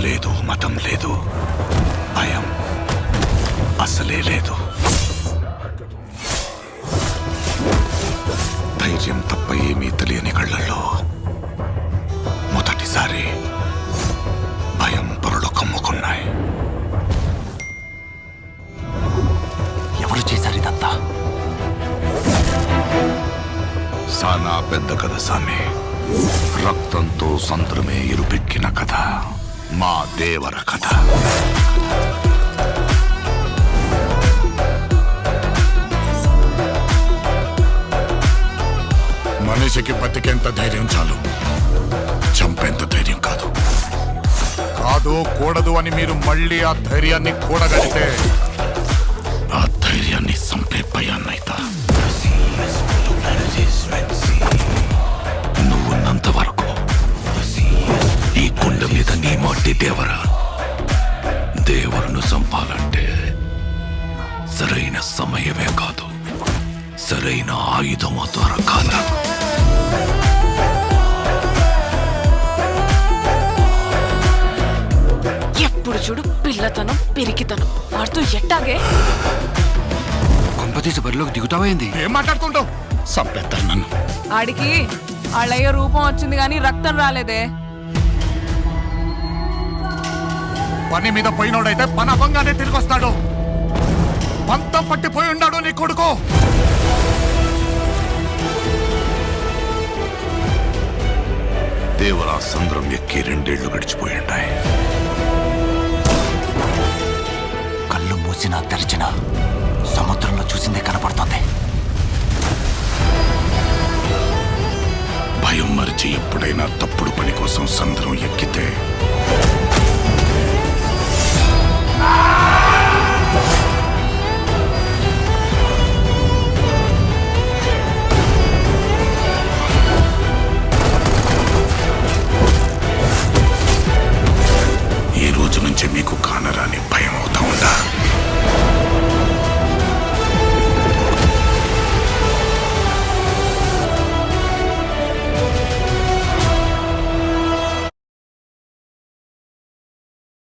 లేదు, మతం లేదు, భయం అసలే లేదు. ధైర్యం తప్ప ఏమీ తెలియని కళ్ళల్లో మొదటిసారి భయం పొరలు కమ్ముకున్నాయి. ఎవరు చేశారు ఇదంతా? సానా పెద్ద కథ సామి. రక్తంతో సంద్రమే ఇరుపెక్కిన కథ మా దేవర కథ. మనిషికి బతికేంత ధైర్యం చాలు, చంపేంత ధైర్యం కాదు. కాదు కూడదు అని మీరు మళ్ళీ ఆ ధైర్యాన్ని కూడగలిగితే ఆ ధైర్యాన్ని చంపే భయాన్నైతా. నువ్వున్నంత వరకు ఈ కుండ మీద నీ మట్టి దేవరా. దేవరును చంపాలంటే సరైన సమయమే కాదు, సరైన ఆయుధము దొరకాల. ఎప్పుడు చూడు పిల్లతనం పెరిగితనం వాడుతూ ఎట్టాగే. కొంపతీసి బరిలోకి దిగుతావైంది. ఏం మాట్లాడుతుంటావు? చంపేస్తాను నన్ను. ఆడికి వాళ్ళయ్య రూపం వచ్చింది కానీ రక్తం రాలేదే. పని మీద పోయినోడైతే పని అవ్వంగానే తిరిగి వస్తాడు. పంతం పట్టిపోయి ఉన్నాడు నీ కొడుకు. దేవరా సంద్రం ఎక్కి 2 ఏళ్లు గడిచిపోయిండాయి. కళ్ళు మూసినా తెరిచినా సముద్రంలో చూసిందే కనపడుతోంది. భయం మరిచి ఎప్పుడైనా తప్పుడు పని కోసం సంద్రం ఎక్కి